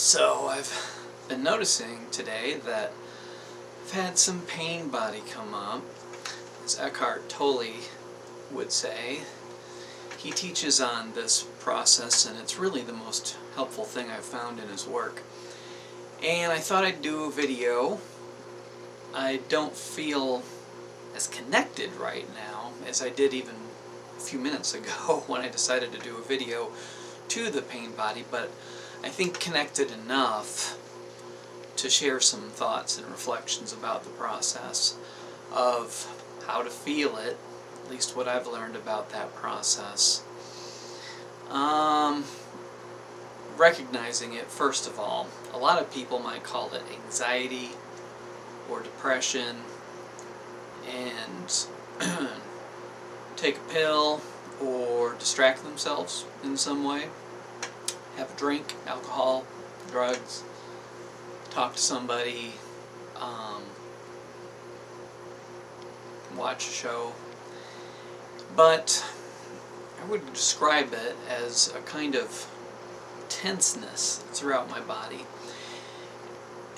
So I've been noticing today that I've had some pain body come up. As Eckhart Tolle would say, he teaches on this process, and it's really the most helpful thing I've found in his work. And I thought I'd do a video. I don't feel as connected right now as I did even a few minutes ago when I decided to do a video to the pain body, but I think connected enough to share some thoughts and reflections about the process of how to feel it, at least what I've learned about that process. Recognizing it, first of all, a lot of people might call it anxiety or depression, and take a pill or distract themselves in some way, have a drink, alcohol, drugs, talk to somebody, watch a show. But I would describe it as a kind of tenseness throughout my body,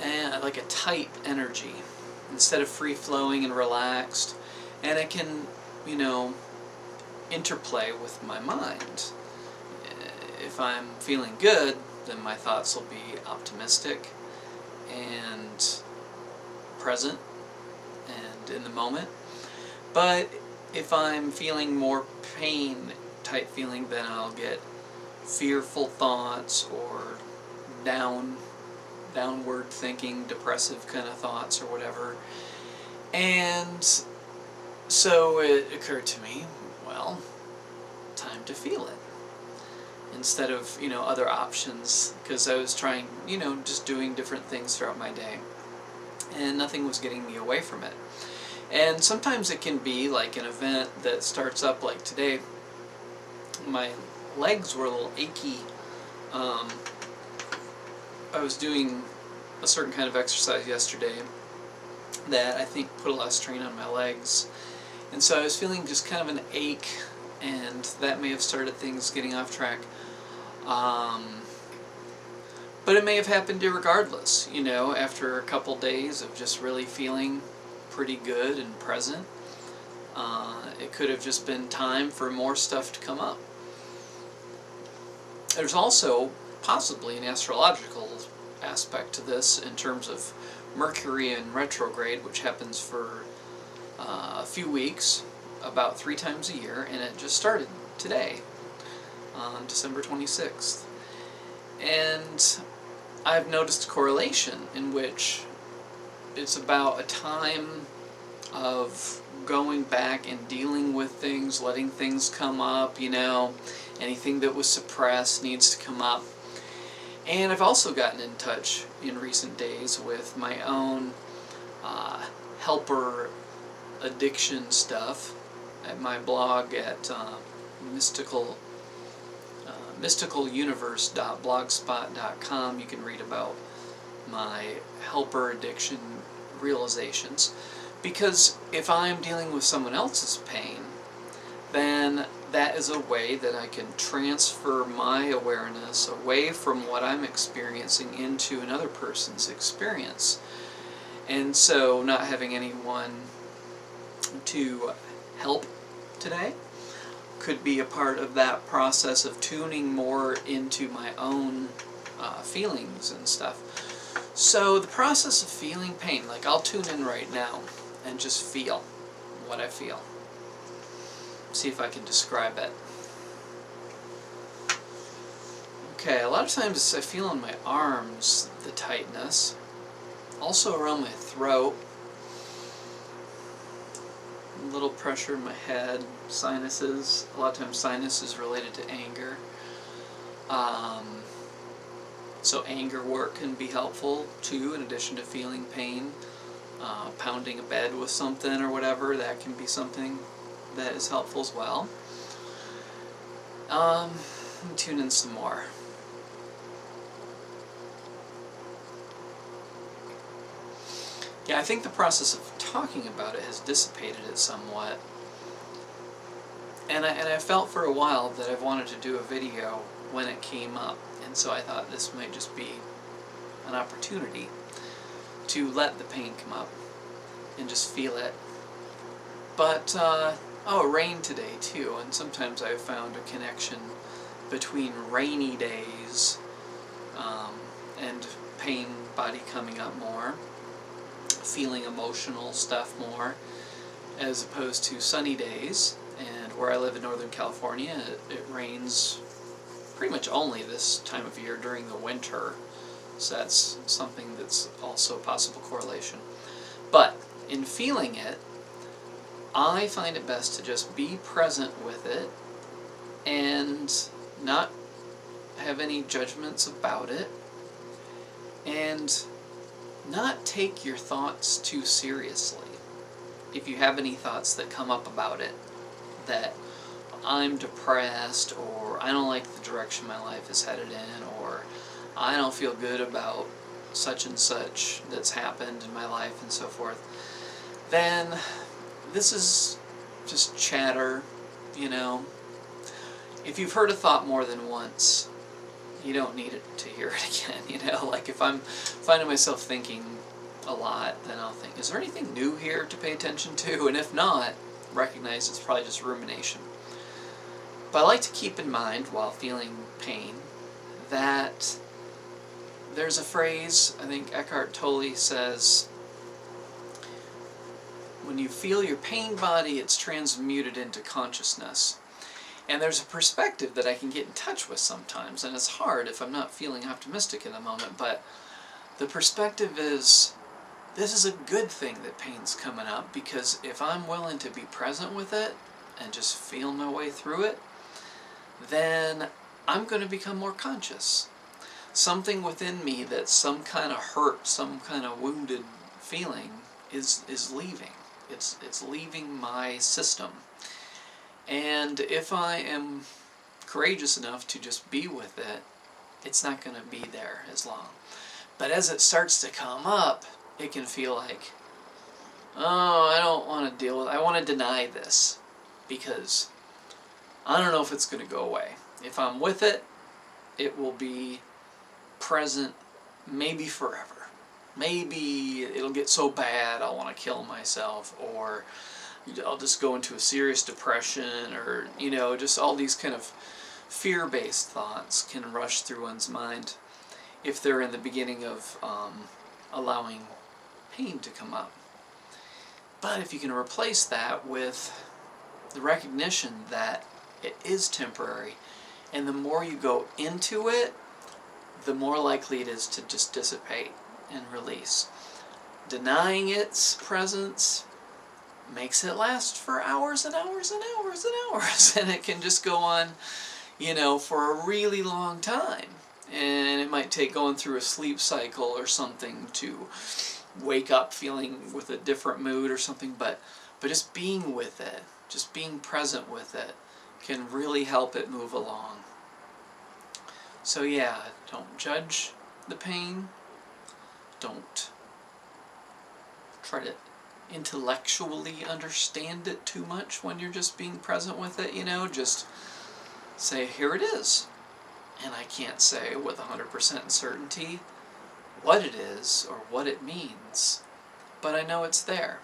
and like a tight energy instead of free-flowing and relaxed. And it can, interplay with my mind. If I'm feeling good, then my thoughts will be optimistic and present and in the moment. But if I'm feeling more pain type feeling, then I'll get fearful thoughts or downward thinking, depressive kind of thoughts or whatever. And so it occurred to me, well, time to feel it, instead of, other options, because I was trying, just doing different things throughout my day, and nothing was getting me away from it. And sometimes it can be like an event that starts up, like today. My legs were a little achy. I was doing a certain kind of exercise yesterday that I think put a lot of strain on my legs, and so I was feeling just kind of an ache, and that may have started things getting off track. But it may have happened irregardless, after a couple days of just really feeling pretty good and present. It could have just been time for more stuff to come up. There's also possibly an astrological aspect to this in terms of Mercury in retrograde, which happens for a few weeks, about 3 times a year, and it just started today on December 26th. And I've noticed a correlation in which it's about a time of going back and dealing with things, letting things come up, anything that was suppressed needs to come up. And I've also gotten in touch in recent days with my own helper addiction stuff at my blog at mysticaluniverse.blogspot.com. You can read about my helper addiction realizations, because if I'm dealing with someone else's pain, then that is a way that I can transfer my awareness away from what I'm experiencing into another person's experience. And so not having anyone to help today could be a part of that process of tuning more into my own feelings and stuff. So the process of feeling pain, like I'll tune in right now and just feel what I feel. See if I can describe it. Okay, a lot of times I feel in my arms the tightness, also around my throat, a little pressure in my head, sinuses. A lot of times sinus is related to anger. So anger work can be helpful too, in addition to feeling pain. Pounding a bed with something or whatever, that can be something that is helpful as well. Let me tune in some more. Yeah, I think the process of talking about it has dissipated it somewhat. And I felt for a while that I wanted to do a video when it came up, and so I thought this might just be an opportunity to let the pain come up and just feel it. But, it rained today too, and sometimes I've found a connection between rainy days and pain body coming up more, feeling emotional stuff more, as opposed to sunny days. And where I live in Northern California, it rains pretty much only this time of year during the winter. So that's something that's also a possible correlation. But in feeling it, I find it best to just be present with it and not have any judgments about it, and not take your thoughts too seriously. If you have any thoughts that come up about it, that I'm depressed, or I don't like the direction my life is headed in, or I don't feel good about such and such that's happened in my life and so forth, then this is just chatter, you know. If you've heard a thought more than once, you don't need it to hear it again, you know. Like if I'm finding myself thinking a lot, then I'll think, is there anything new here to pay attention to? And if not, recognize it's probably just rumination. But I like to keep in mind while feeling pain that there's a phrase, I think Eckhart Tolle says, when you feel your pain body, it's transmuted into consciousness. And there's a perspective that I can get in touch with sometimes, and it's hard if I'm not feeling optimistic in the moment, but the perspective is, this is a good thing that pain's coming up, because if I'm willing to be present with it and just feel my way through it, then I'm going to become more conscious. Something within me that's some kind of hurt, some kind of wounded feeling is leaving. It's leaving my system. And if I am courageous enough to just be with it, it's not going to be there as long. But as it starts to come up, it can feel like, oh, I don't want to deal with it. I want to deny this because I don't know if it's going to go away. If I'm with it, it will be present maybe forever. Maybe it'll get so bad I'll want to kill myself, or I'll just go into a serious depression, or, you know, just all these kind of fear-based thoughts can rush through one's mind if they're in the beginning of allowing pain to come up. But if you can replace that with the recognition that it is temporary, and the more you go into it, the more likely it is to just dissipate and release. Denying its presence makes it last for hours and hours and hours and hours, and it can just go on, you know, for a really long time. And it might take going through a sleep cycle or something to wake up feeling with a different mood or something, but just being with it, just being present with it, can really help it move along. So yeah, don't judge the pain. Don't try to intellectually understand it too much when you're just being present with it, you know. Just say, here it is. And I can't say with 100% certainty what it is or what it means, but I know it's there,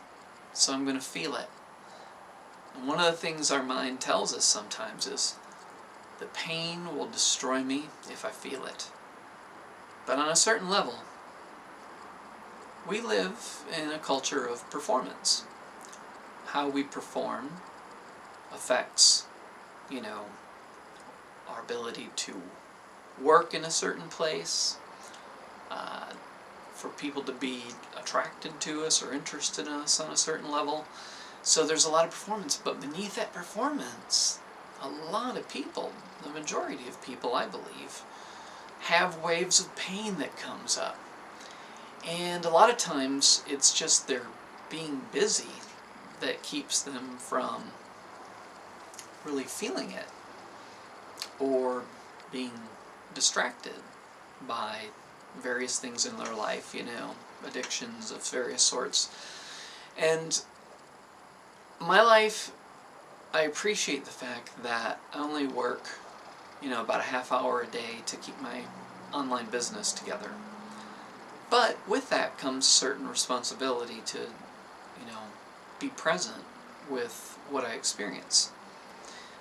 so I'm going to feel it. And one of the things our mind tells us sometimes is, the pain will destroy me if I feel it. But on a certain level, we live in a culture of performance. How we perform affects, you know, our ability to work in a certain place, for people to be attracted to us or interested in us on a certain level. So there's a lot of performance, but beneath that performance, a lot of people, the majority of people, I believe, have waves of pain that comes up. And a lot of times it's just their being busy that keeps them from really feeling it, or being distracted by various things in their life, you know, addictions of various sorts. And my life, I appreciate the fact that I only work, you know, about a half hour a day to keep my online business together. But with that comes certain responsibility to, be present with what I experience.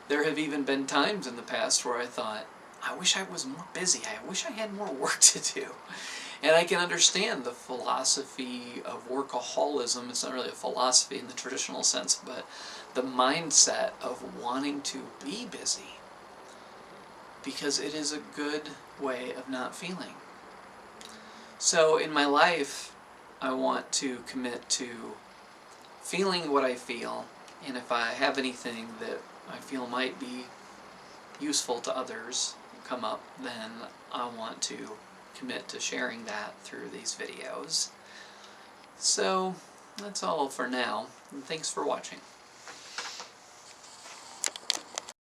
There have even been times in the past where I thought, I wish I was more busy. I wish I had more work to do. And I can understand the philosophy of workaholism. It's not really a philosophy in the traditional sense, but the mindset of wanting to be busy, because it is a good way of not feeling. So in my life, I want to commit to feeling what I feel, and if I have anything that I feel might be useful to others come up, then I want to commit to sharing that through these videos. So that's all for now, and thanks for watching.